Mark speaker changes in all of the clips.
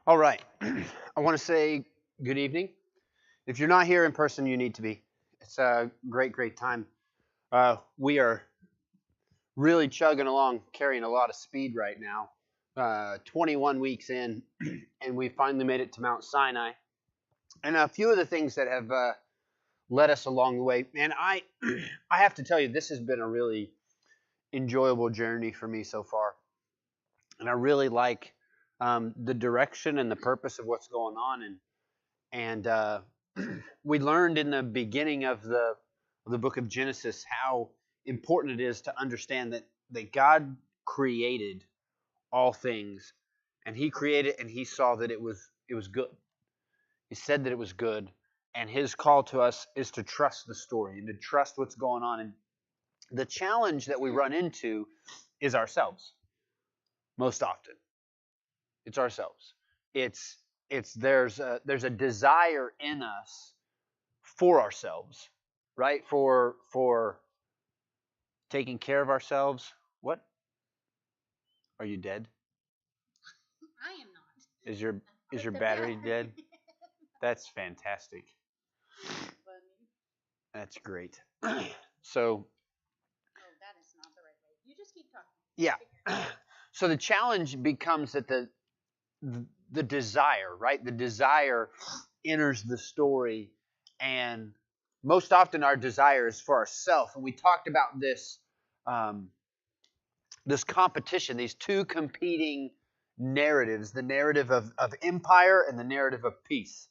Speaker 1: All right. I want to say good evening. If you're not here in person, you need to be. It's a great, great time. We are really chugging along, carrying a lot of speed right now. 21 weeks in, and we finally made it to Mount Sinai. And a few of the things that have led us along the way, man, I have to tell you, this has been a really enjoyable journey for me so far, and I really like the direction and the purpose of what's going on, and we learned in the beginning of the book of Genesis how important it is to understand that God created all things, and He created and He saw that it was good. He said that it was good, and His call to us is to trust the story and to trust what's going on. And the challenge that we run into is ourselves. Most often, it's ourselves. It's there's a desire in us for ourselves, right? For taking care of ourselves. What? Are you dead?
Speaker 2: I am not.
Speaker 1: Is your is your
Speaker 2: The
Speaker 1: battery
Speaker 2: battery.
Speaker 1: dead? That's fantastic.
Speaker 2: Funny.
Speaker 1: That's great. So,
Speaker 2: Oh, that is not the right way. You just keep talking.
Speaker 1: yeah. So the challenge becomes that the desire, right? The desire enters the story, and most often our desire is for ourselves. And we talked about um, this competition, these two competing narratives: the narrative of empire and the narrative of peace.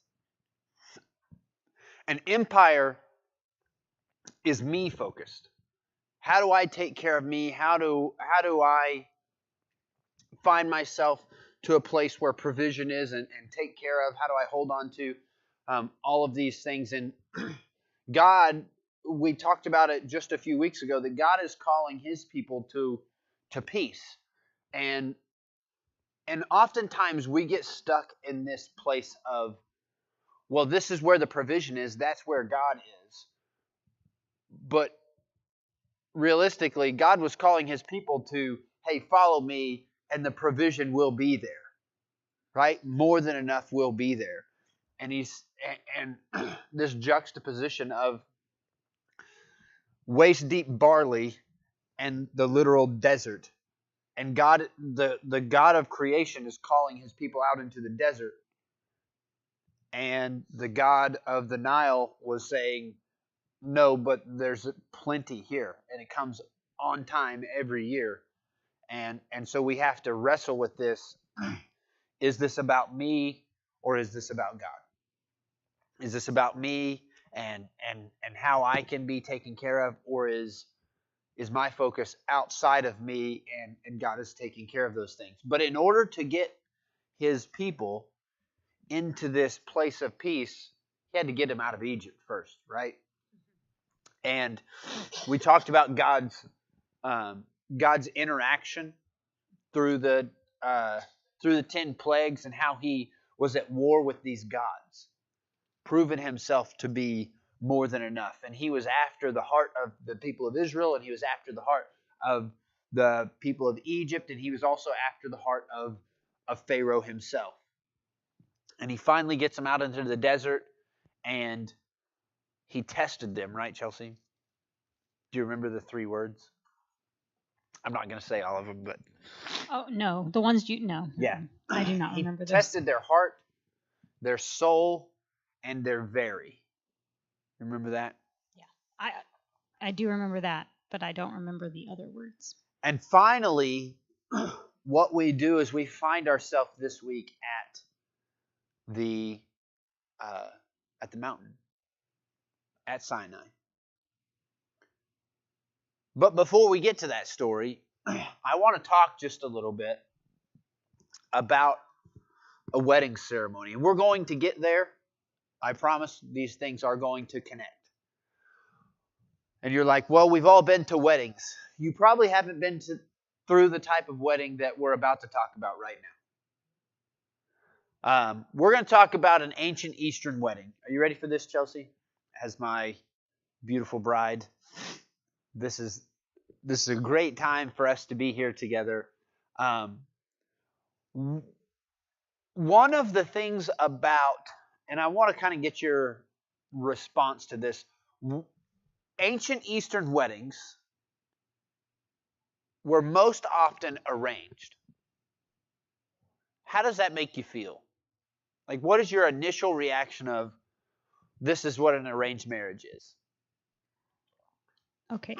Speaker 1: And empire is me focused. How do I take care of me? How do I find myself to a place where provision is and take care of? How do I hold on to all of these things? And God, we talked about it just a few weeks ago, that God is calling His people to peace. And and oftentimes we get stuck in this place of, well, this is where the provision is, that's where God is. But realistically, God was calling His people to, hey, follow me, and the provision will be there, right? More than enough will be there. And he's and this juxtaposition of waist deep barley and the literal desert. And God, the God of creation, is calling His people out into the desert, and the God of the Nile was saying, no, but there's plenty here, and it comes on time every year. And so we have to wrestle with this. Is this about me, or is this about God? Is this about me and how I can be taken care of, or is my focus outside of me, and God is taking care of those things? But in order to get His people into this place of peace, He had to get them out of Egypt first, right? And we talked about God's interaction through the through the 10 plagues, and how He was at war with these gods, proven Himself to be more than enough. And He was after the heart of the people of Israel, and He was after the heart of the people of Egypt, and He was also after the heart of Pharaoh himself. And He finally gets them out into the desert, and He tested them, right, Chelsea? Do you remember the 3 words? I'm not going to say all of them, but
Speaker 2: Oh no, the ones you no.
Speaker 1: yeah.
Speaker 2: I do not
Speaker 1: He
Speaker 2: remember those.
Speaker 1: tested their heart, their soul, and their very. Remember that?
Speaker 2: Yeah, I do remember that, but I don't remember the other words.
Speaker 1: And finally, what we do is we find ourselves this week the uh, at the mountain at Sinai. But before we get to that story, I want to talk just a little bit about a wedding ceremony. And we're going to get there. I promise these things are going to connect. And you're like, well, we've all been to weddings. You probably haven't been through the type of wedding that we're about to talk about right now. We're going to talk about an ancient Eastern wedding. Are you ready for this, Chelsea? As my beautiful bride, this is a great time for us to be here together. one of the things about, and I want to kind of get your response to this, ancient Eastern weddings were most often arranged. How does that make you feel? Like, what is your initial reaction of, this is what an arranged marriage is?
Speaker 2: Okay.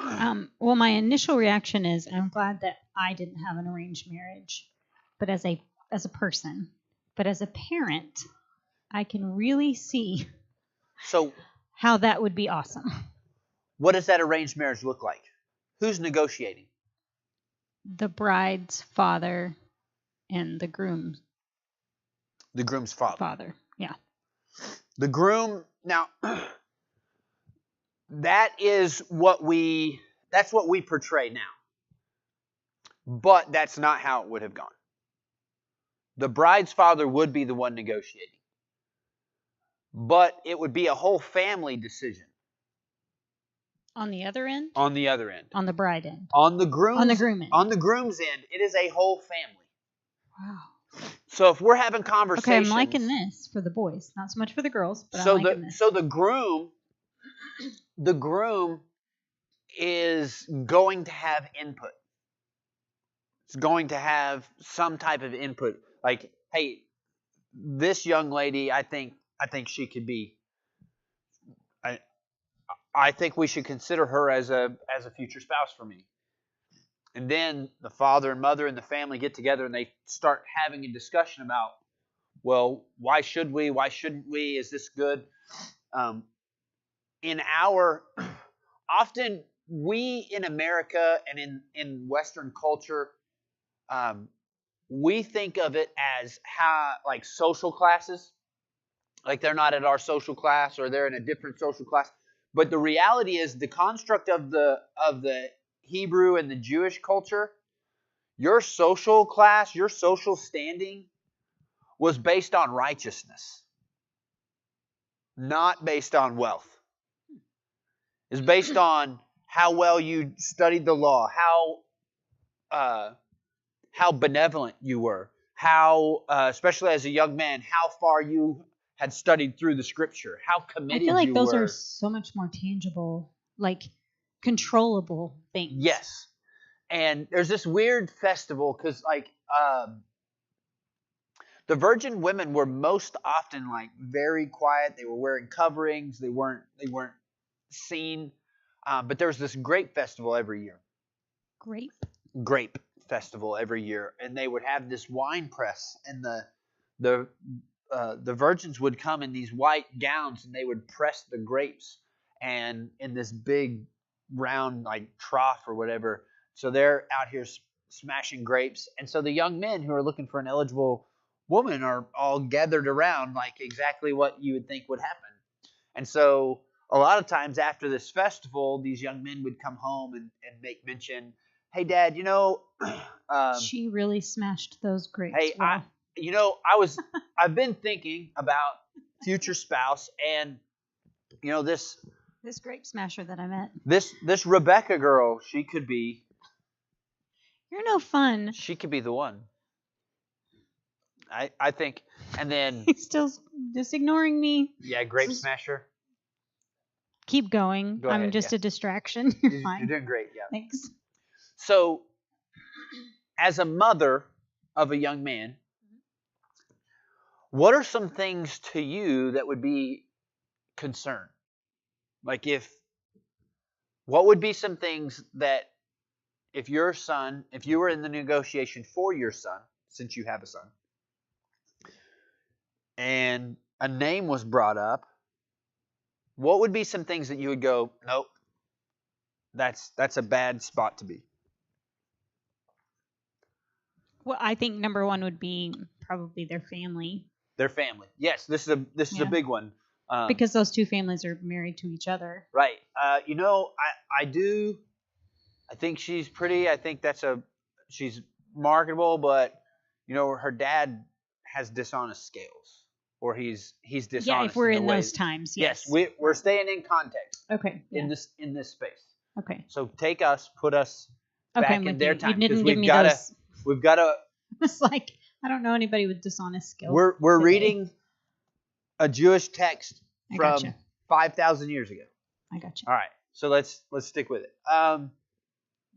Speaker 2: Well, my initial reaction is I'm glad that I didn't have an arranged marriage, but as a person, but as a parent, I can really see
Speaker 1: So,
Speaker 2: how that would be awesome.
Speaker 1: what does that arranged marriage look like? Who's negotiating?
Speaker 2: The bride's father and the groom's
Speaker 1: The groom's father.
Speaker 2: father. Yeah.
Speaker 1: The groom, now, that's what we portray now. But that's not how it would have gone. The bride's father would be the one negotiating. But it would be a whole family decision.
Speaker 2: On the other end?
Speaker 1: On the other end.
Speaker 2: On the bride end.
Speaker 1: On the groom
Speaker 2: end.
Speaker 1: On the groom's end, it is a whole family.
Speaker 2: Wow.
Speaker 1: So if we're having conversations...
Speaker 2: Okay, I'm liking this for the boys. Not so much for the girls, but I'm liking this.
Speaker 1: So the groom is going to have input. It's going to have some type of input. Like, hey, this young lady, I think she could be... I think we should consider her as a future spouse for me. And then the father and mother and the family get together and they start having a discussion about, well, why should we? Why shouldn't we? Is this good? Often we in America and in Western culture, we think of it as like social classes. Like they're not at our social class or they're in a different social class. But the reality is the construct of the Hebrew and the Jewish culture, your social class, your social standing was based on righteousness, not based on wealth. It's based on how well you studied the law, how benevolent you were, how, especially as a young man, how far you had studied through the Scripture, how committed you were.
Speaker 2: I feel like those are so much more tangible, like controllable things.
Speaker 1: Yes. And there's this weird festival because, like, the virgin women were most often like very quiet. They were wearing coverings. They weren't seen. But there was this grape festival every year. Grape festival every year, and they would have this wine press, and the virgins would come in these white gowns, and they would press the grapes, and in this big round like trough or whatever. So they're out here smashing grapes, and so the young men who are looking for an eligible woman are all gathered around, like exactly what you would think would happen. And so a lot of times after this festival, these young men would come home and make mention, hey, Dad,
Speaker 2: she really smashed those grapes.
Speaker 1: Hey,
Speaker 2: wow.
Speaker 1: I've been thinking about future spouse, and this
Speaker 2: grape smasher that I met.
Speaker 1: This Rebecca girl, she could be.
Speaker 2: You're no fun.
Speaker 1: She could be the one. I think, and then
Speaker 2: he's still just ignoring me.
Speaker 1: Yeah, grape smasher.
Speaker 2: Keep going.
Speaker 1: Go ahead,
Speaker 2: I'm just a distraction. You're fine.
Speaker 1: You're doing great. Yeah.
Speaker 2: Thanks.
Speaker 1: So, as a mother of a young man, what are some things to you that would be concern? Like what would be some things that if you were in the negotiation for your son, since you have a son, and a name was brought up, what would be some things that you would go, nope, that's a bad spot to be?
Speaker 2: Well, I think number one would be probably their family.
Speaker 1: Their family. Yes, this is a big one.
Speaker 2: Because those two families are married to each other.
Speaker 1: Right. I think she's pretty. I think she's marketable, but her dad has dishonest scales, or he's dishonest.
Speaker 2: Yeah, if we're in those times, yes.
Speaker 1: Yes, we're staying in context.
Speaker 2: Okay.
Speaker 1: Yeah. In this space.
Speaker 2: Okay.
Speaker 1: So put us back in their time,
Speaker 2: because
Speaker 1: we've got to.
Speaker 2: It's like I don't know anybody with dishonest skills.
Speaker 1: We're
Speaker 2: today.
Speaker 1: reading a Jewish text
Speaker 2: I
Speaker 1: from
Speaker 2: gotcha.
Speaker 1: 5,000 years ago.
Speaker 2: I got you.
Speaker 1: All right, so let's stick with it.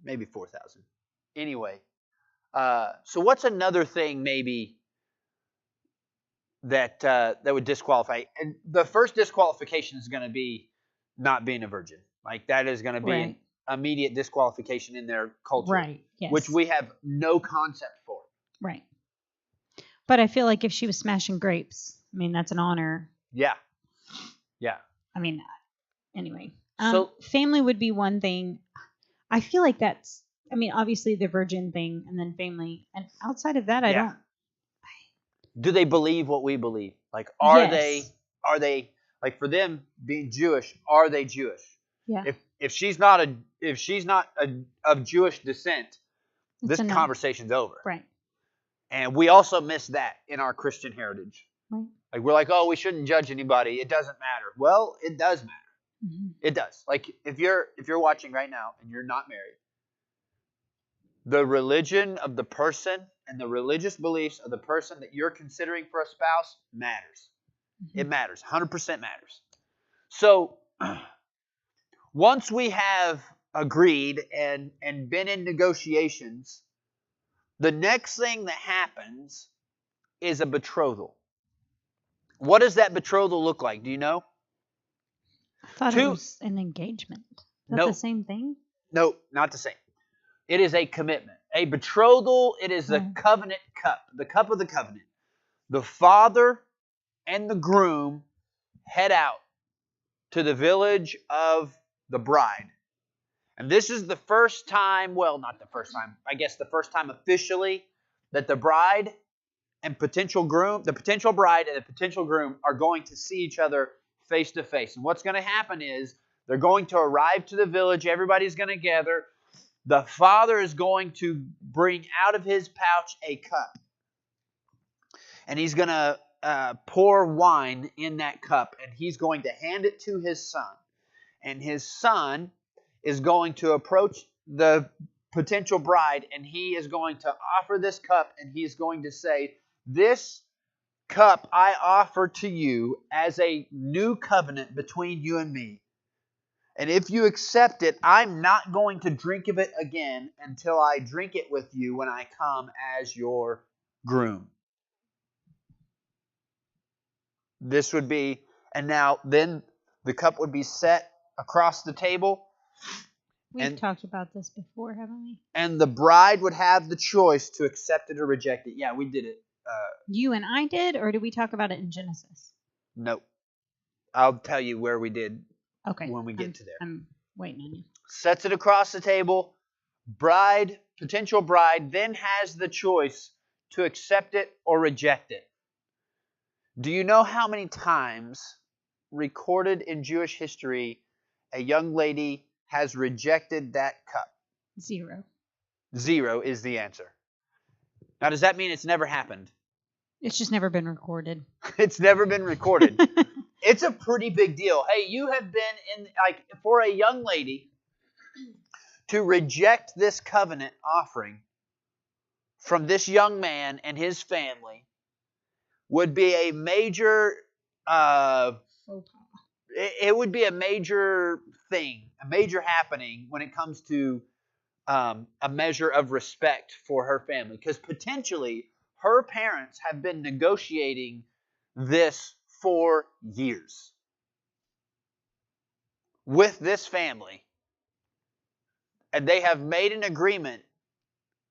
Speaker 1: Maybe 4,000. Anyway, so what's another thing maybe that would disqualify? And the first disqualification is going to be not being a virgin. Like that is going to be an immediate disqualification in their culture,
Speaker 2: Right. Yes.
Speaker 1: which we have no concept for.
Speaker 2: Right. But I feel like if she was smashing grapes, I mean, that's an honor.
Speaker 1: Yeah. Yeah.
Speaker 2: I mean, anyway.
Speaker 1: So
Speaker 2: family would be one thing. I feel like that's, I mean, obviously the virgin thing and then family. And outside of that, I don't.
Speaker 1: Do they believe what we believe? Like, are they, like for them being Jewish, are they Jewish?
Speaker 2: Yeah.
Speaker 1: If she's not of Jewish descent, this conversation's over.
Speaker 2: Right.
Speaker 1: And we also miss that in our Christian heritage.
Speaker 2: Right.
Speaker 1: Like we're like, oh, we shouldn't judge anybody. It doesn't matter. Well, it does matter. Mm-hmm. It does. Like if you're watching right now and you're not married, the religion of the person and the religious beliefs of the person that you're considering for a spouse matters. Mm-hmm. It matters. 100% matters. So once we have agreed and been in negotiations, the next thing that happens is a betrothal. What does that betrothal look like? Do you know?
Speaker 2: I thought it was an engagement. Is that the same thing?
Speaker 1: No, not the same. It is a commitment. A betrothal, it is a covenant cup, the cup of the covenant. The father and the groom head out to the village of the bride. And this is the first time, well, not the first time, I guess the first time officially that the bride and potential groom, the potential bride and the potential groom are going to see each other face to face. And what's going to happen is they're going to arrive to the village. Everybody's going to gather. The father is going to bring out of his pouch a cup. And he's going to pour wine in that cup. And he's going to hand it to his son. And his son is going to approach the potential bride. And he is going to offer this cup. And he is going to say, "This cup I offer to you as a new covenant between you and me. And if you accept it, I'm not going to drink of it again until I drink it with you when I come as your groom." This would be, and now then the cup would be set across the table.
Speaker 2: We've talked about this before, haven't we?
Speaker 1: And the bride would have the choice to accept it or reject it. Yeah, we did it.
Speaker 2: You and I did, or did we talk about it in Genesis?
Speaker 1: No. I'll tell you where we did when we get to there.
Speaker 2: I'm waiting on you.
Speaker 1: Sets it across the table. Potential bride, then has the choice to accept it or reject it. Do you know how many times recorded in Jewish history a young lady has rejected that cup?
Speaker 2: 0.
Speaker 1: 0 is the answer. Now, does that mean it's never happened?
Speaker 2: It's just never been recorded.
Speaker 1: It's never been recorded. It's a pretty big deal. Hey, you have been in, like, for a young lady to reject this covenant offering from this young man and his family would be a major, it would be a major thing, a major happening when it comes to a measure of respect for her family. Because potentially her parents have been negotiating this for years with this family. And they have made an agreement.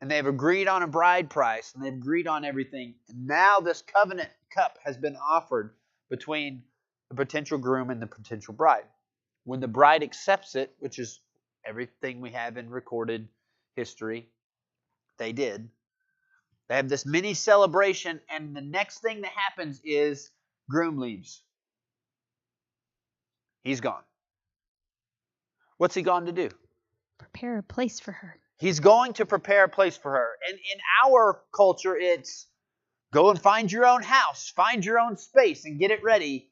Speaker 1: And they've agreed on a bride price. And they've agreed on everything. And now this covenant cup has been offered between the potential groom and the potential bride. When the bride accepts it, which is everything we have in recorded history, they did. They have this mini celebration, and the next thing that happens is Groom leaves. He's gone. What's he gone to do?
Speaker 2: Prepare a place for her.
Speaker 1: He's going to prepare a place for her. And in our culture, it's go and find your own house, find your own space, and get it ready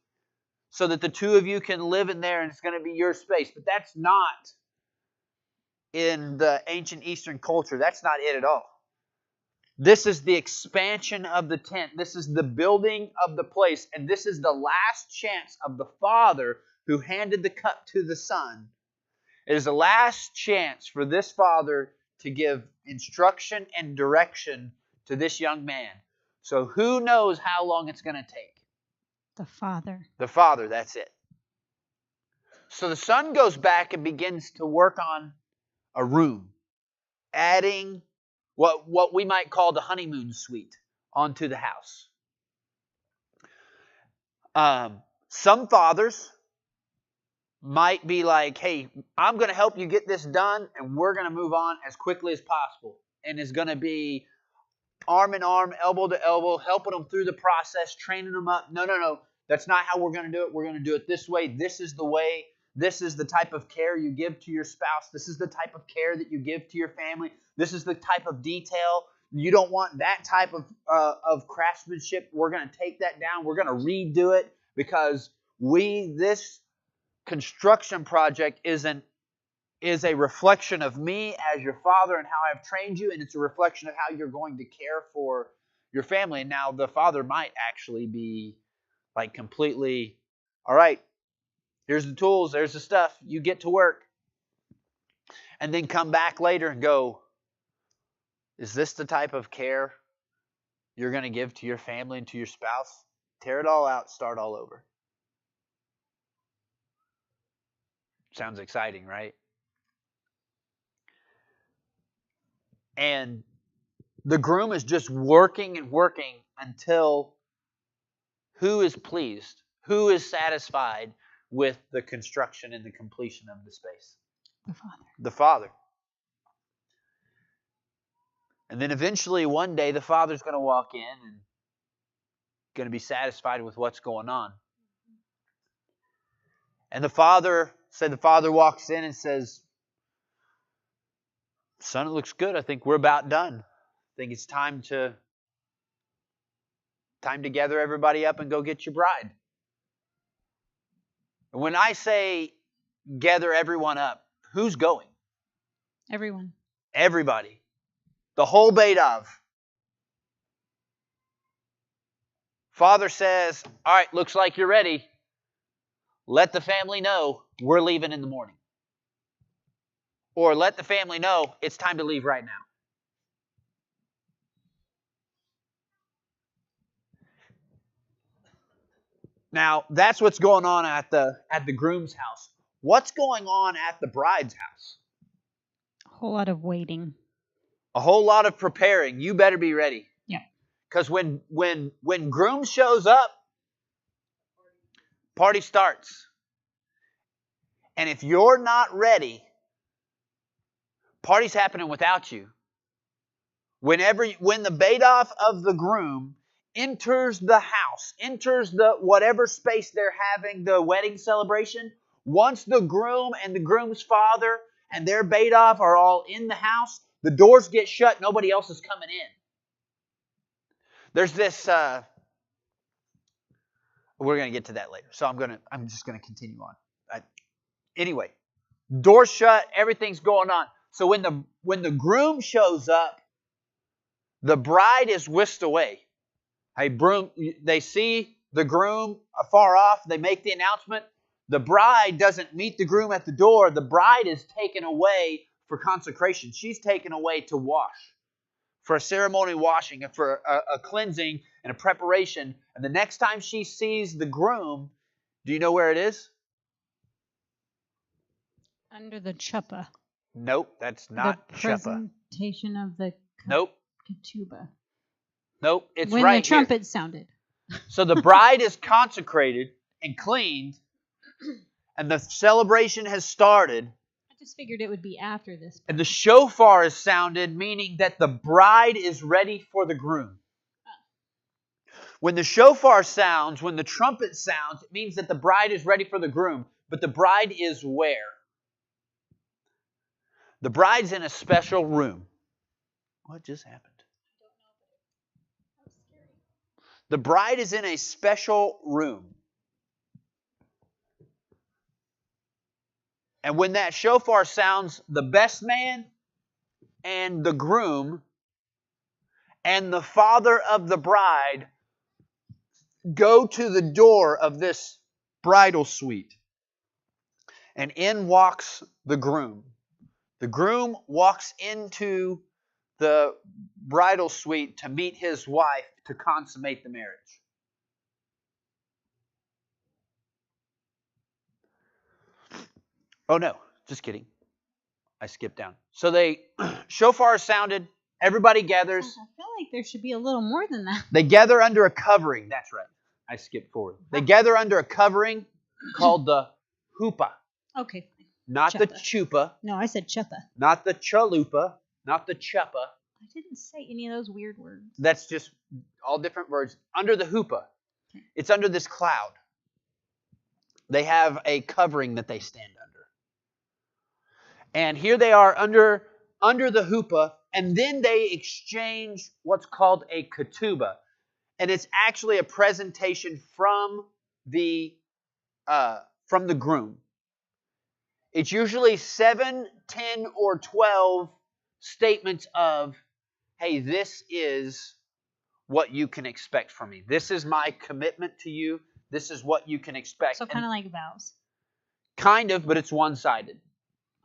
Speaker 1: so that the two of you can live in there and it's going to be your space. But that's not in the ancient Eastern culture. That's not it at all. This is the expansion of the tent. This is the building of the place. And this is the last chance of the father who handed the cup to the son. It is the last chance for this father to give instruction and direction to this young man. So who knows how long it's going to take?
Speaker 2: The father.
Speaker 1: The father, that's it. So the son goes back and begins to work on a room, adding what we might call the honeymoon suite onto the house. Some fathers might be like, hey, I'm going to help you get this done, and we're going to move on as quickly as possible. And it's going to be arm in arm, elbow to elbow, helping them through the process, training them up. No. That's not how we're going to do it. We're going to do it this way. This is the way. This is the type of care you give to your spouse. This is the type of care that you give to your family. This is the type of detail. You don't want that type of craftsmanship. We're going to take that down. We're going to redo it because this construction project is a reflection of me as your father and how I've trained you, and it's a reflection of how you're going to care for your family. And now the father might actually be like completely, all right, here's the tools, there's the stuff, you get to work. And then come back later and go, is this the type of care you're going to give to your family and to your spouse? Tear it all out, start all over. Sounds exciting, right? And the groom is just working and working until who is pleased, who is satisfied with the construction and the completion of the space?
Speaker 2: The father.
Speaker 1: The father. And then eventually one day the father's going to walk in and going to be satisfied with what's going on. And the father walks in and says, son, it looks good. I think we're about done. I think it's time to gather everybody up and go get your bride. And when I say gather everyone up, who's going?
Speaker 2: Everyone.
Speaker 1: Everybody. The whole Beit of. Father says, all right, looks like you're ready. Let the family know we're leaving in the morning. Or let the family know it's time to leave right now. Now, that's what's going on at the groom's house. What's going on at the bride's house?
Speaker 2: A whole lot of waiting.
Speaker 1: A whole lot of preparing. You better be ready.
Speaker 2: Yeah.
Speaker 1: Because when groom shows up, party starts. And if you're not ready, party's happening without you. When the Beit-Of of the groom enters the house, enters the whatever space they're having the wedding celebration, once the groom and the groom's father and their Beit-Of are all in the house, the doors get shut, nobody else is coming in. There's this we're going to get to that later. So I'm just going to continue on. Anyway, doors shut, everything's going on. So when the groom shows up, the bride is whisked away. They see the groom afar off. They make the announcement. The bride doesn't meet the groom at the door. The bride is taken away for consecration. She's taken away to wash, for a ceremony washing, and for a cleansing and a preparation. And the next time she sees the groom, do you know where it is?
Speaker 2: Under the chuppah.
Speaker 1: Nope, that's not
Speaker 2: the
Speaker 1: chuppah.
Speaker 2: Presentation of the
Speaker 1: Nope.
Speaker 2: ketubah.
Speaker 1: Nope, it's
Speaker 2: when
Speaker 1: right
Speaker 2: the trumpet
Speaker 1: here.
Speaker 2: sounded.
Speaker 1: So the bride is consecrated and cleaned, and the celebration has started.
Speaker 2: I just figured it would be after this.
Speaker 1: And the shofar is sounded, meaning that the bride is ready for the groom. When the shofar sounds, when the trumpet sounds, it means that the bride is ready for the groom. But the bride is where? The bride's in a special room. What just happened? The bride is in a special room. And when that shofar sounds, the best man and the groom and the father of the bride go to the door of this bridal suite. And in walks the groom. The groom walks into the bridal suite to meet his wife to consummate the marriage. Oh no, just kidding. I skipped down. So shofar sounded, everybody gathers.
Speaker 2: I feel like there should be a little more than that.
Speaker 1: They gather under a covering. That's right. I skipped forward. They gather under a covering called the huppah.
Speaker 2: Okay, fine.
Speaker 1: Not the chuppah.
Speaker 2: No, I said chuppah.
Speaker 1: Not the chalupa. Not the chuppah.
Speaker 2: I didn't say any of those weird words.
Speaker 1: That's just all different words. Under the huppah.
Speaker 2: Okay.
Speaker 1: It's under this cloud. They have a covering that they stand under. And here they are under the huppah, and then they exchange what's called a ketubah. And it's actually a presentation from the groom. It's usually 7, 10, or 12 statements of, hey, this is what you can expect from me. This is my commitment to you. This is what you can expect.
Speaker 2: So kind of like vows.
Speaker 1: Kind of, but it's one-sided.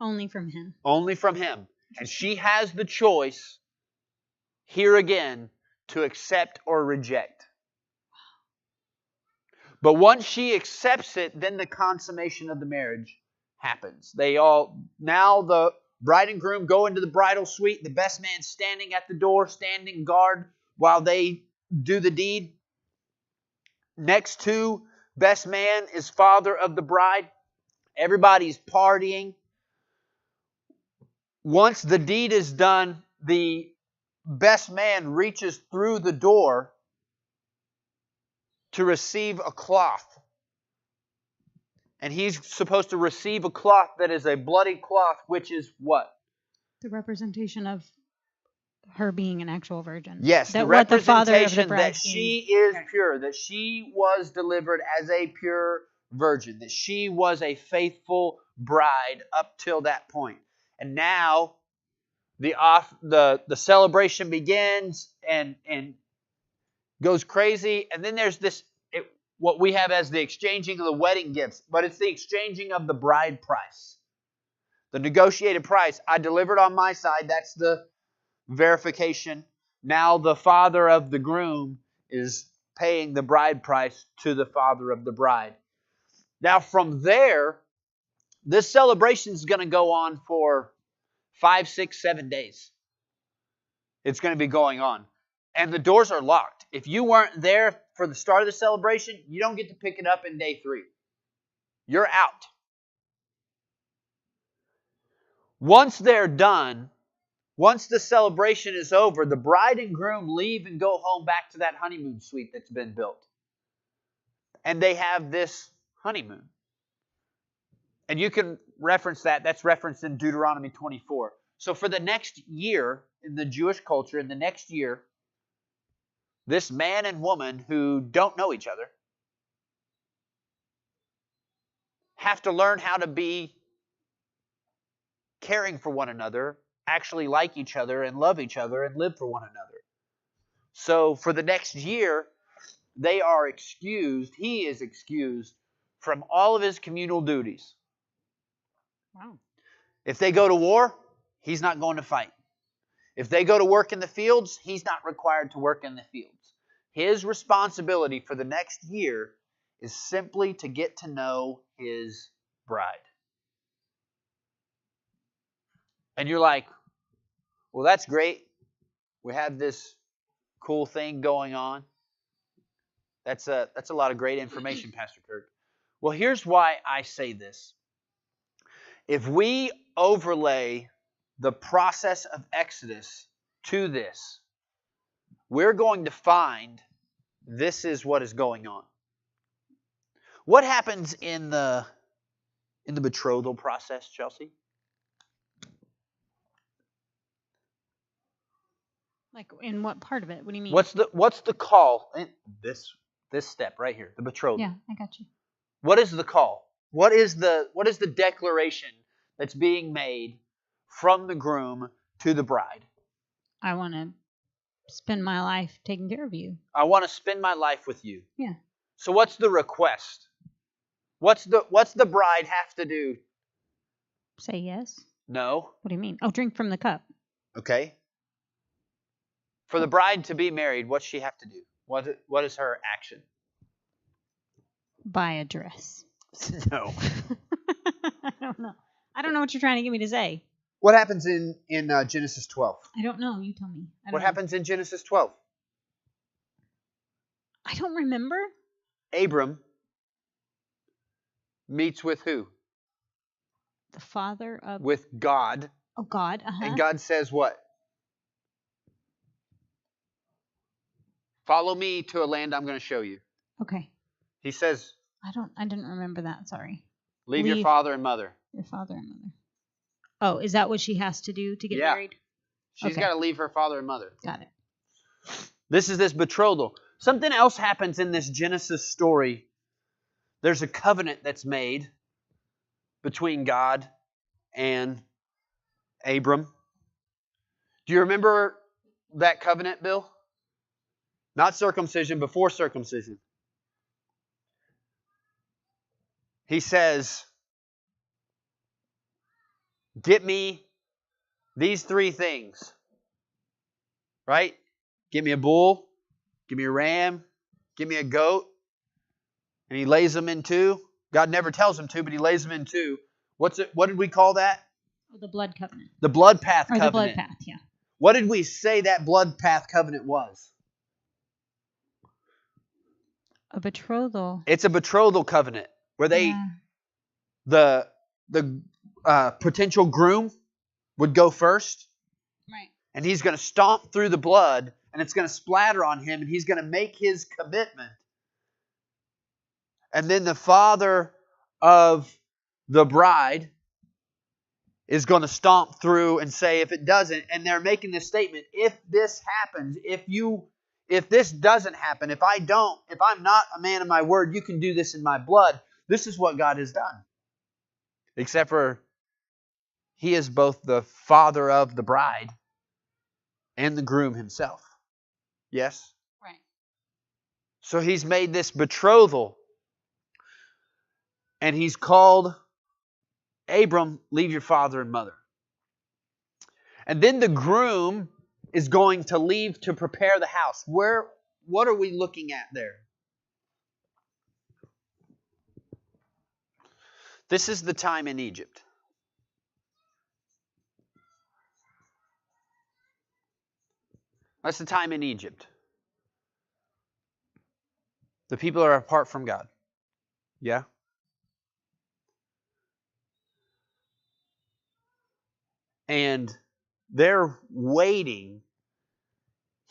Speaker 2: Only from him.
Speaker 1: Only from him. And she has the choice, here again, to accept or reject. But once she accepts it, then the consummation of the marriage happens. Now the bride and groom go into the bridal suite. The best man standing at the door, standing guard while they do the deed. Next to best man is father of the bride. Everybody's partying. Once the deed is done, the best man reaches through the door to receive a cloth. And he's supposed to receive a cloth that is a bloody cloth, which is what?
Speaker 2: The representation of her being an actual virgin.
Speaker 1: Yes,
Speaker 2: that
Speaker 1: the representation that she is pure, that she was delivered as a pure virgin, that she was a faithful bride up till that point. And now the celebration begins and goes crazy. And then there's what we have as the exchanging of the wedding gifts, but it's the exchanging of the bride price. The negotiated price. I delivered on my side. That's the verification. Now the father of the groom is paying the bride price to the father of the bride. Now from there, this celebration is going to go on for 5, 6, 7 days. It's going to be going on. And the doors are locked. If you weren't there for the start of the celebration, you don't get to pick it up in day 3. You're out. Once they're done, once the celebration is over, the bride and groom leave and go home back to that honeymoon suite that's been built. And they have this honeymoon. And you can reference that. That's referenced in Deuteronomy 24. So for the next year, in the Jewish culture, in the next year, this man and woman who don't know each other have to learn how to be caring for one another, actually like each other and love each other and live for one another. So for the next year, they are excused, he is excused from all of his communal duties.
Speaker 2: Wow.
Speaker 1: If they go to war, he's not going to fight. If they go to work in the fields, he's not required to work in the fields. His responsibility for the next year is simply to get to know his bride. And you're like, well, that's great. We have this cool thing going on. That's a lot of great information, Pastor Kirk. Well, here's why I say this. If we overlay the process of Exodus to this, we're going to find this is what is going on. What happens in the betrothal process, Chelsea?
Speaker 2: Like in what part of it? What do you mean?
Speaker 1: What's the call? This step right here, the betrothal.
Speaker 2: Yeah, I got you.
Speaker 1: What is the call? What is the declaration that's being made from the groom to the bride?
Speaker 2: I want to Spend my life taking care of you.
Speaker 1: I want to spend my life with you.
Speaker 2: Yeah.
Speaker 1: So what's the request? What's the bride have to do?
Speaker 2: Say yes.
Speaker 1: No.
Speaker 2: What do you mean? Oh, drink from the cup.
Speaker 1: Okay. For the bride to be married, what's she have to do? What is her action?
Speaker 2: Buy a dress.
Speaker 1: No.
Speaker 2: I don't know. I don't know what you're trying to get me to say.
Speaker 1: What happens in Genesis 12?
Speaker 2: I don't know. You tell me.
Speaker 1: What happens in Genesis 12?
Speaker 2: I don't remember.
Speaker 1: Abram meets with who?
Speaker 2: The father of...
Speaker 1: With God.
Speaker 2: Oh, God. Uh-huh.
Speaker 1: And God says what? Follow me to a land I'm going to show you.
Speaker 2: Okay.
Speaker 1: He says...
Speaker 2: I didn't remember that. Sorry.
Speaker 1: Leave your father and mother.
Speaker 2: Your father and mother. Oh, is that what she has to do to get married?
Speaker 1: She's got to leave her father and mother.
Speaker 2: Got it.
Speaker 1: This is this betrothal. Something else happens in this Genesis story. There's a covenant that's made between God and Abram. Do you remember that covenant, Bill? Not circumcision, before circumcision. He says, get me these three things. Right? Give me a bull, give me a ram, give me a goat. And he lays them in two. God never tells him to, but he lays them in two. What did we call that?
Speaker 2: Oh, the blood covenant.
Speaker 1: The blood path
Speaker 2: covenant.
Speaker 1: Or the
Speaker 2: blood path, yeah.
Speaker 1: What did we say that blood path covenant was?
Speaker 2: A betrothal.
Speaker 1: It's a betrothal covenant where the potential groom would go first.
Speaker 2: Right.
Speaker 1: And he's going to stomp through the blood and it's going to splatter on him and he's going to make his commitment. And then the father of the bride is going to stomp through and say, if it doesn't, and they're making this statement, if this happens, if this doesn't happen, if I'm not a man of my word, you can do this in my blood. This is what God has done. Except for he is both the father of the bride and the groom himself. Yes?
Speaker 2: Right.
Speaker 1: So he's made this betrothal. And he's called Abram, leave your father and mother. And then the groom is going to leave to prepare the house. What are we looking at there? This is the time in Egypt. That's the time in Egypt. The people are apart from God. Yeah? And they're waiting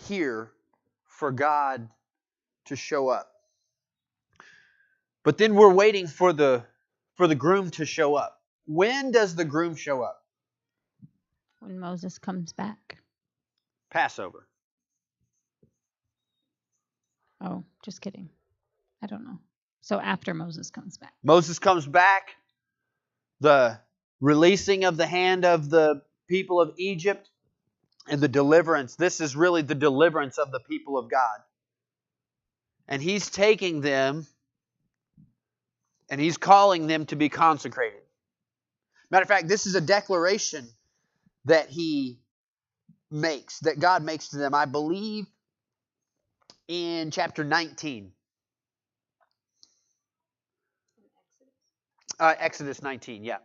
Speaker 1: here for God to show up. But then we're waiting for the groom to show up. When does the groom show up?
Speaker 2: When Moses comes back.
Speaker 1: Passover.
Speaker 2: Oh, just kidding. I don't know. So after Moses comes back.
Speaker 1: Moses comes back. The releasing of the hand of the people of Egypt and the deliverance. This is really the deliverance of the people of God. And he's taking them and he's calling them to be consecrated. Matter of fact, this is a declaration that he makes, that God makes to them, I believe, in chapter 19. Exodus 19, yeah.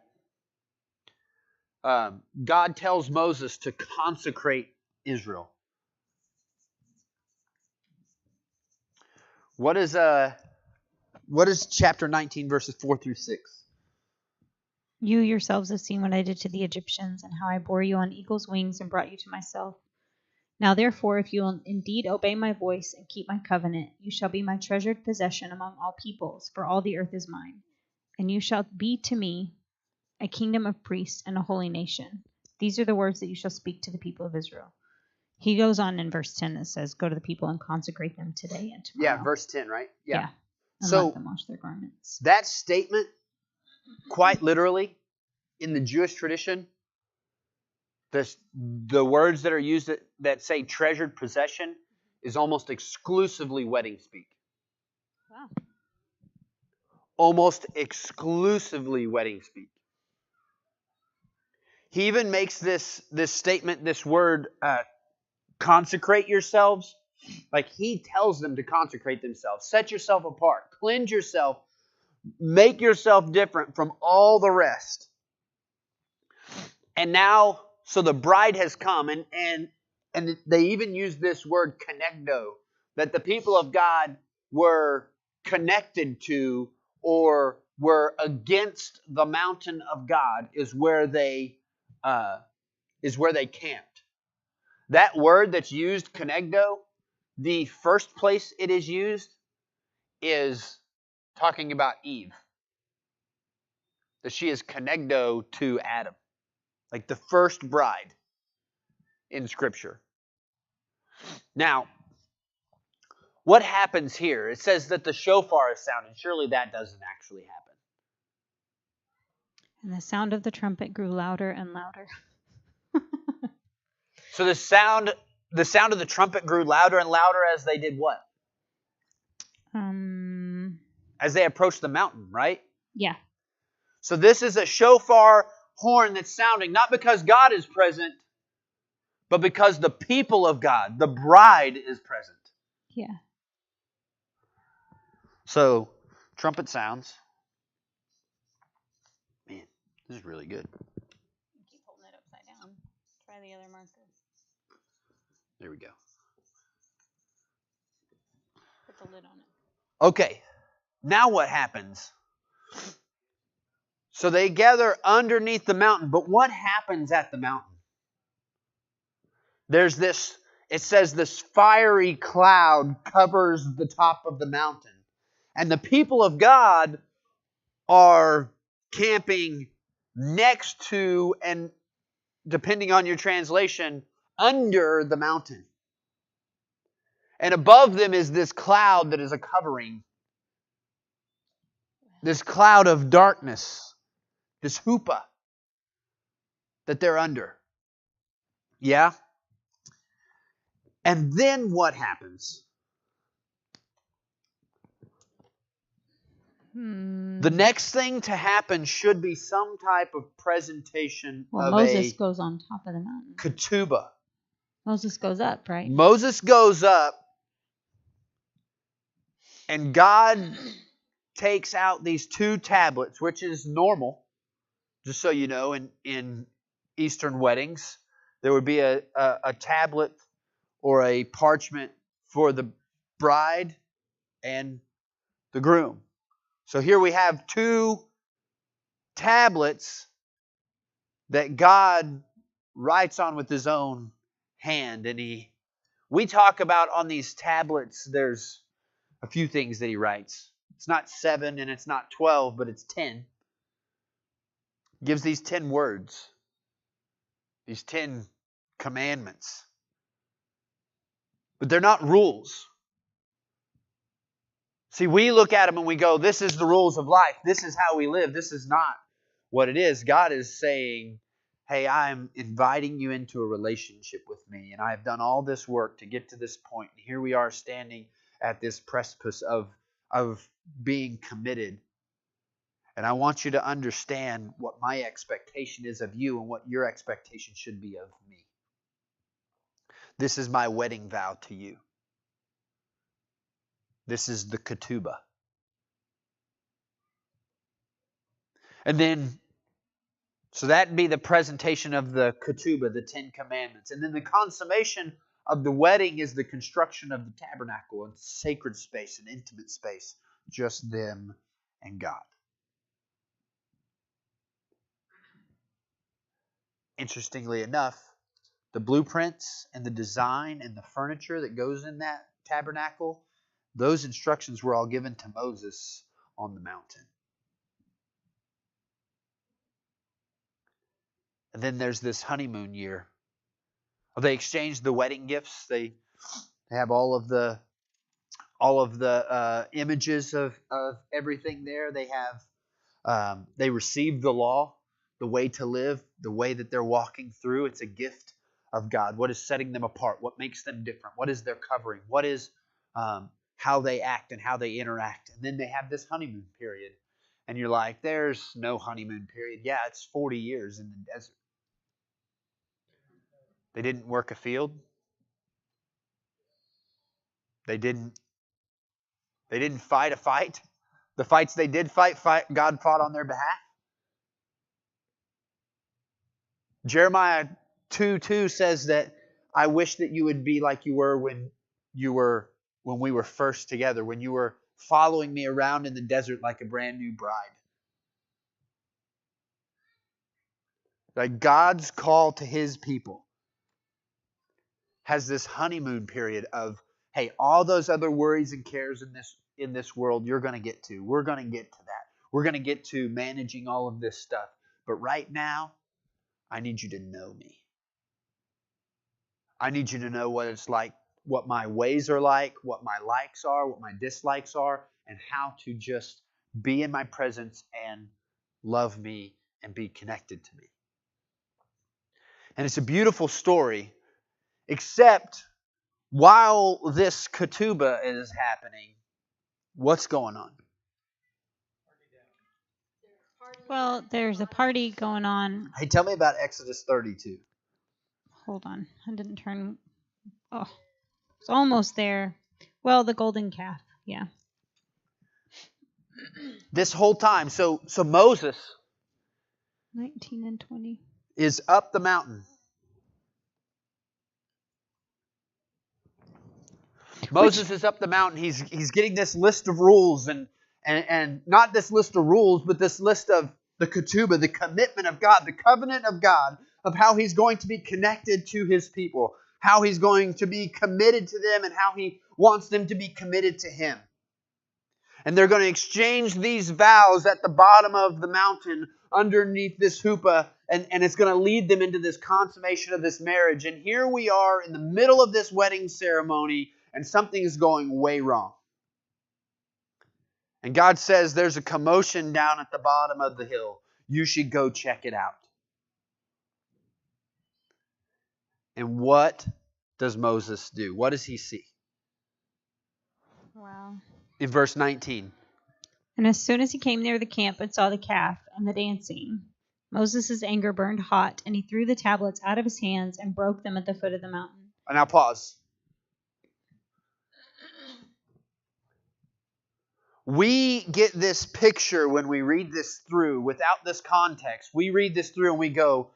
Speaker 1: God tells Moses to consecrate Israel. What is chapter 19, verses 4 through 6?
Speaker 2: You yourselves have seen what I did to the Egyptians and how I bore you on eagle's wings and brought you to myself. Now therefore, if you will indeed obey my voice and keep my covenant, you shall be my treasured possession among all peoples, for all the earth is mine. And you shall be to me a kingdom of priests and a holy nation. These are the words that you shall speak to the people of Israel. He goes on in verse 10 that says, go to the people and consecrate them today and tomorrow.
Speaker 1: Yeah, verse 10, right?
Speaker 2: Yeah. And
Speaker 1: so
Speaker 2: let them wash their garments.
Speaker 1: That statement, quite literally, in the Jewish tradition, The words that are used that say treasured possession is almost exclusively wedding speak.
Speaker 2: Wow.
Speaker 1: Almost exclusively wedding speak. He even makes this statement, this word, consecrate yourselves. Like he tells them to consecrate themselves. Set yourself apart. Cleanse yourself. Make yourself different from all the rest. And now, so the bride has come, and they even use this word connecto, that the people of God were connected to or were against the mountain of God is where they camped. That word that's used, connecto, the first place it is used is talking about Eve. That she is connecto to Adam. Like the first bride in Scripture. Now, what happens here? It says that the shofar is sounded. Surely that doesn't actually happen.
Speaker 2: And the sound of the trumpet grew louder and louder.
Speaker 1: So the sound of the trumpet grew louder and louder as they did what? As they approached the mountain, right?
Speaker 2: Yeah.
Speaker 1: So this is a shofar horn that's sounding, not because God is present, but because the people of God, the bride, is present.
Speaker 2: Yeah.
Speaker 1: So, trumpet sounds. Man, this is really good.
Speaker 2: Keep holding it upside down. Try the other marker.
Speaker 1: There we go.
Speaker 2: Put the lid on it.
Speaker 1: Okay, now what happens? So they gather underneath the mountain, but what happens at the mountain? There's this, it says this fiery cloud covers the top of the mountain. And the people of God are camping next to, and depending on your translation, under the mountain. And above them is this cloud that is a covering. This cloud of darkness. This huppah that they're under. Yeah? And then what happens? The next thing to happen should be some type of presentation of
Speaker 2: Moses goes on top of the mountain.
Speaker 1: ketubah.
Speaker 2: Moses goes up, right?
Speaker 1: Moses goes up, and God takes out these 2 tablets, which is normal, just so you know, in Eastern weddings. There would be a tablet or a parchment for the bride and the groom. So here we have 2 tablets that God writes on with his own hand. And we talk about on these tablets, there's a few things that he writes. It's not 7 and it's not 12, but it's 10. He gives these 10 words, these 10 commandments. But they're not rules. See, we look at them and we go, this is the rules of life. This is how we live. This is not what it is. God is saying, hey, I'm inviting you into a relationship with me. And I've done all this work to get to this point. And here we are standing at this precipice of being committed. And I want you to understand what my expectation is of you and what your expectation should be of me. This is my wedding vow to you. This is the ketubah. And then, so that'd be the presentation of the ketubah, the 10 commandments. And then the consummation of the wedding is the construction of the tabernacle, and sacred space, an intimate space, just them and God. Interestingly enough, the blueprints and the design and the furniture that goes in that tabernacle, those instructions were all given to Moses on the mountain. And then there's this honeymoon year. They exchanged the wedding gifts. They have all of the images of everything there. They have they received the law. the way to live, the way that they're walking through. It's a gift of God. What is setting them apart? What makes them different? What is their covering? What is how they act and how they interact? And then they have this honeymoon period. And you're like, there's no honeymoon period. Yeah, it's 40 years in the desert. They didn't work a field. They didn't fight a fight. The fights they did fight, God fought on their behalf. Jeremiah 2:2 says that I wish that you would be like you were when we were first together, when you were following me around in the desert like a brand new bride. Like God's call to his people has this honeymoon period of, hey, all those other worries and cares in this world you're going to get to. We're going to get to that. We're going to get to managing all of this stuff. But right now, I need you to know me. I need you to know what it's like, what my ways are like, what my likes are, what my dislikes are, and how to just be in my presence and love me and be connected to me. And it's a beautiful story, except while this ketubah is happening, what's going on?
Speaker 2: Well, there's a party going on.
Speaker 1: Hey, tell me about Exodus 32.
Speaker 2: Hold on. I didn't turn. Oh, it's almost there. Well, the golden calf. Yeah.
Speaker 1: This whole time, so Moses
Speaker 2: 19 and 20.
Speaker 1: is up the mountain. Moses is up the mountain. He's getting this list of rules and not this list of rules, but this list of the ketubah, the commitment of God, the covenant of God, of how he's going to be connected to his people, how he's going to be committed to them, and how he wants them to be committed to him. And they're going to exchange these vows at the bottom of the mountain underneath this chuppah, and it's going to lead them into this consummation of this marriage. And here we are in the middle of this wedding ceremony, and something is going way wrong. And God says there's a commotion down at the bottom of the hill. You should go check it out. And what does Moses do? What does he see?
Speaker 2: Wow.
Speaker 1: In verse 19.
Speaker 2: And as soon as he came near the camp and saw the calf and the dancing, Moses' anger burned hot, and he threw the tablets out of his hands and broke them at the foot of the mountain.
Speaker 1: And now pause. We get this picture when we read this through without this context. We read this through and we go,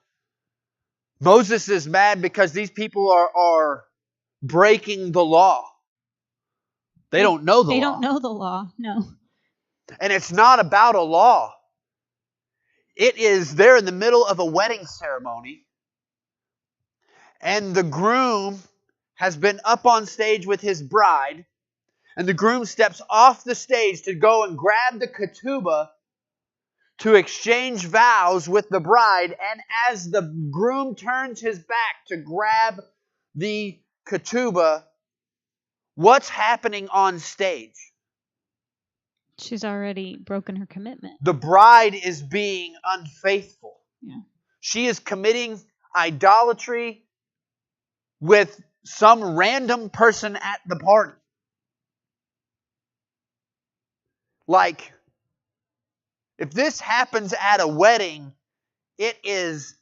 Speaker 1: Moses is mad because these people are breaking the law. They don't know the law.
Speaker 2: They don't know the law, no.
Speaker 1: And it's not about a law. It is, they're in the middle of a wedding ceremony. And the groom has been up on stage with his bride. And the groom steps off the stage to go and grab the ketubah to exchange vows with the bride. And as the groom turns his back to grab the ketubah, what's happening on stage?
Speaker 2: She's already broken her commitment.
Speaker 1: The bride is being unfaithful.
Speaker 2: Yeah.
Speaker 1: She is committing idolatry with some random person at the party. Like, if this happens at a wedding, it is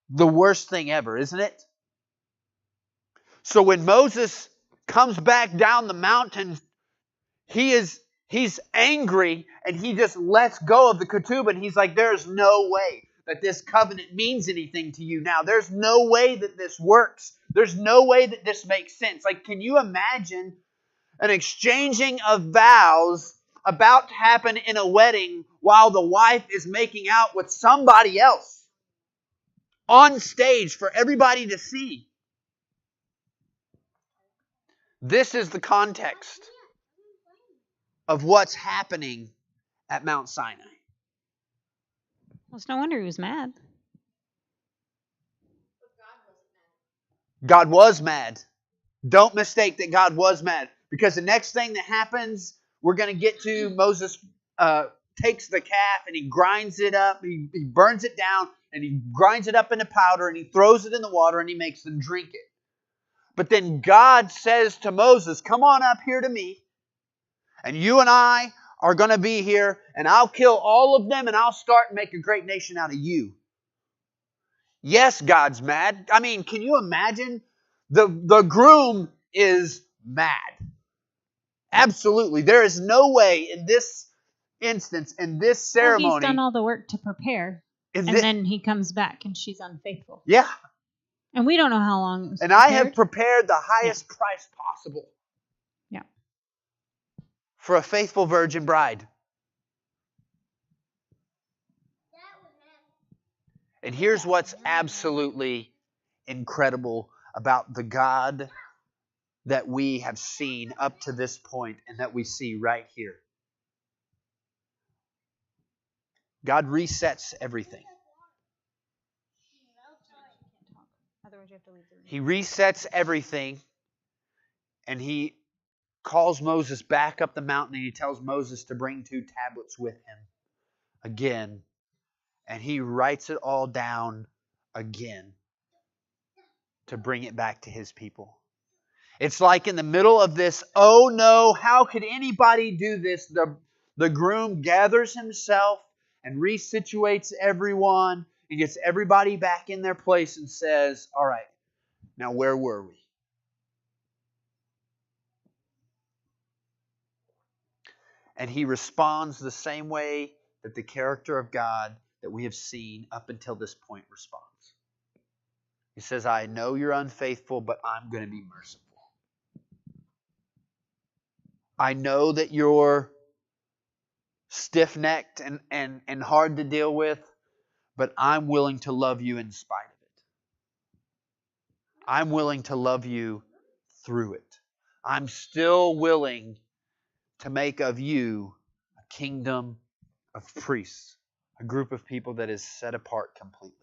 Speaker 1: the worst thing ever, isn't it? So when Moses comes back down the mountain, he's angry and he just lets go of the ketubah, and he's like, there's no way that this covenant means anything to you now. There's no way that this works. There's no way that this makes sense. Like, can you imagine an exchanging of vows about to happen in a wedding while the wife is making out with somebody else on stage for everybody to see? This is the context of what's happening at Mount Sinai.
Speaker 2: Well, it's no wonder he was mad.
Speaker 1: God was mad. Don't mistake that God was mad. Because the next thing that happens, we're going to get to, Moses takes the calf and he grinds it up. He burns it down and he grinds it up into powder, and he throws it in the water, and he makes them drink it. But then God says to Moses, come on up here to me, and you and I are going to be here, and I'll kill all of them, and I'll start and make a great nation out of you. Yes, God's mad. I mean, can you imagine? The groom is mad. Absolutely. There is no way in this instance, in this ceremony.
Speaker 2: Well, he's done all the work to prepare. And then he comes back and she's unfaithful.
Speaker 1: Yeah.
Speaker 2: And we don't know how long it was
Speaker 1: And
Speaker 2: prepared.
Speaker 1: I have prepared the highest price possible.
Speaker 2: Yeah.
Speaker 1: For a faithful virgin bride. And here's what's absolutely incredible about the God that we have seen up to this point and that we see right here. God resets everything. He resets everything, and he calls Moses back up the mountain, and he tells Moses to bring 2 tablets with him again. And he writes it all down again to bring it back to his people. It's like in the middle of this, oh no, how could anybody do this? The groom gathers himself and resituates everyone and gets everybody back in their place and says, all right, now where were we? And he responds the same way that the character of God that we have seen up until this point responds. He says, I know you're unfaithful, but I'm going to be merciful. I know that you're stiff-necked and hard to deal with, but I'm willing to love you in spite of it. I'm willing to love you through it. I'm still willing to make of you a kingdom of priests, a group of people that is set apart completely.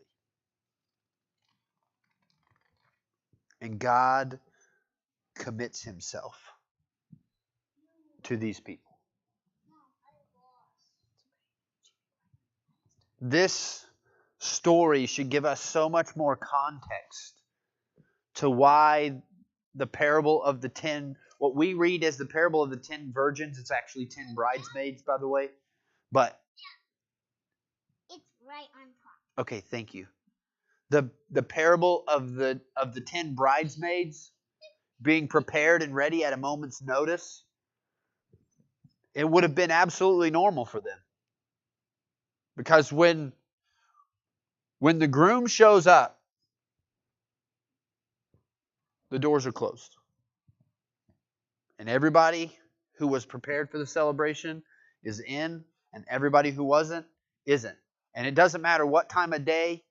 Speaker 1: And God commits himself to these people. This story should give us so much more context to why the parable of the 10, what we read as the parable of the 10 virgins, it's actually 10 bridesmaids, by the way. But
Speaker 3: it's right on top.
Speaker 1: Okay, thank you. The parable of the 10 bridesmaids being prepared and ready at a moment's notice, it would have been absolutely normal for them. Because when the groom shows up, the doors are closed. And everybody who was prepared for the celebration is in, and everybody who wasn't, isn't. And it doesn't matter what time of day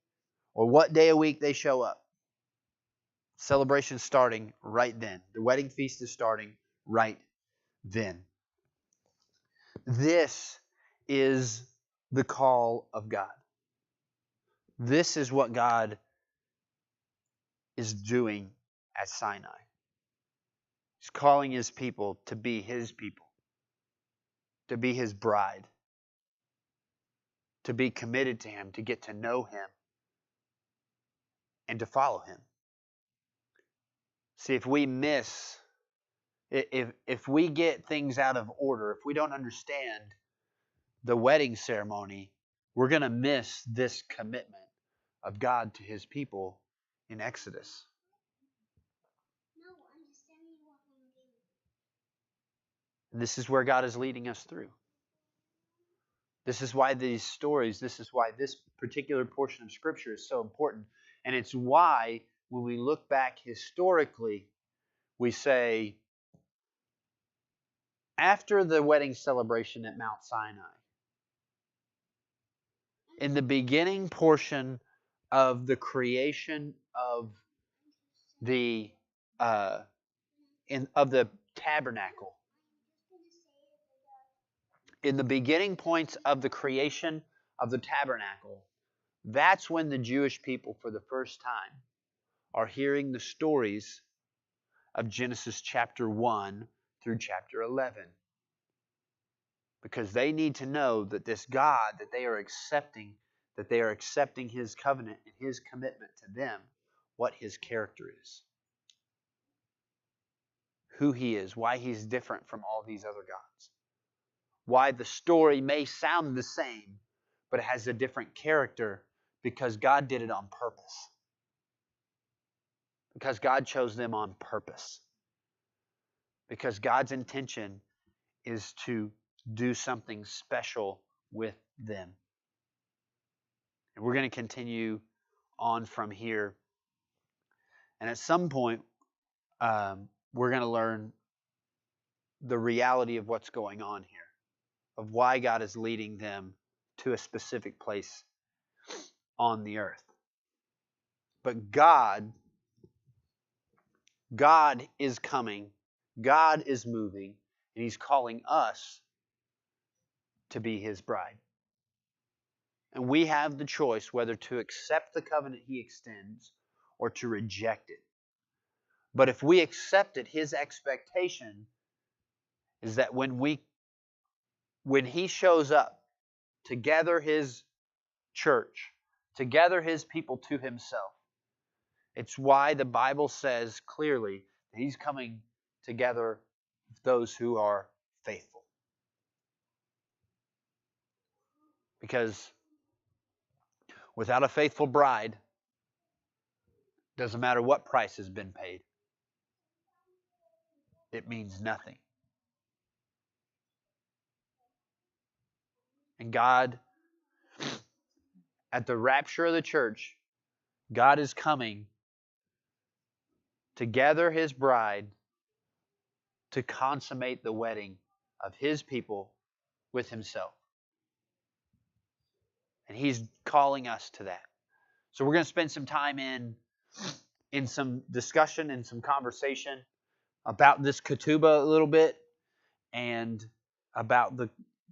Speaker 1: or what day of week they show up. Celebration's starting right then. The wedding feast is starting right then. This is the call of God. This is what God is doing at Sinai. He's calling his people to be his people, to be his bride, to be committed to him, to get to know him, and to follow him. See, if we miss, if we get things out of order, if we don't understand the wedding ceremony, we're going to miss this commitment of God to his people in Exodus. And this is where God is leading us through. This is why these stories, this is why this particular portion of Scripture is so important. And it's why when we look back historically, we say, after the wedding celebration at Mount Sinai, in the beginning portion of the creation of the tabernacle, in the beginning points of the creation of the tabernacle, that's when the Jewish people for the first time are hearing the stories of Genesis chapter 1 through chapter 11. Because they need to know that this God that they are accepting, that they are accepting his covenant and his commitment to them, what his character is, who he is, why he's different from all these other gods, why the story may sound the same, but it has a different character because God did it on purpose. Because God chose them on purpose. Because God's intention is to do something special with them. And we're going to continue on from here. And at some point, we're going to learn the reality of what's going on here, of why God is leading them to a specific place on the earth. But God is coming, God is moving, and he's calling us to be his bride. And we have the choice whether to accept the covenant he extends or to reject it. But if we accept it, his expectation is that when he shows up to gather his church, to gather his people to himself, it's why the Bible says clearly that he's coming to gather those who are faithful. Because without a faithful bride, doesn't matter what price has been paid, it means nothing. And God, at the rapture of the church, God is coming to gather his bride to consummate the wedding of his people with himself. And he's calling us to that. So we're going to spend some time in some discussion and some conversation about this ketubah a little bit and about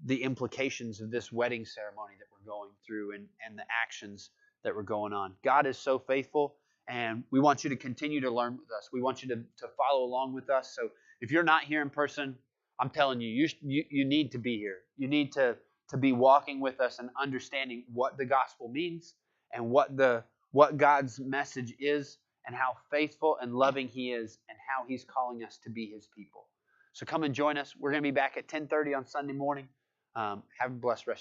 Speaker 1: the implications of this wedding ceremony that we're going through and the actions that were going on. God is so faithful, and we want you to continue to learn with us. We want you to follow along with us. So if you're not here in person, I'm telling you, you need to be here. You need to be walking with us and understanding what the gospel means and what God's message is and how faithful and loving he is and how he's calling us to be his people. So come and join us. We're going to be back at 10:30 on Sunday morning. Have a blessed rest of your day.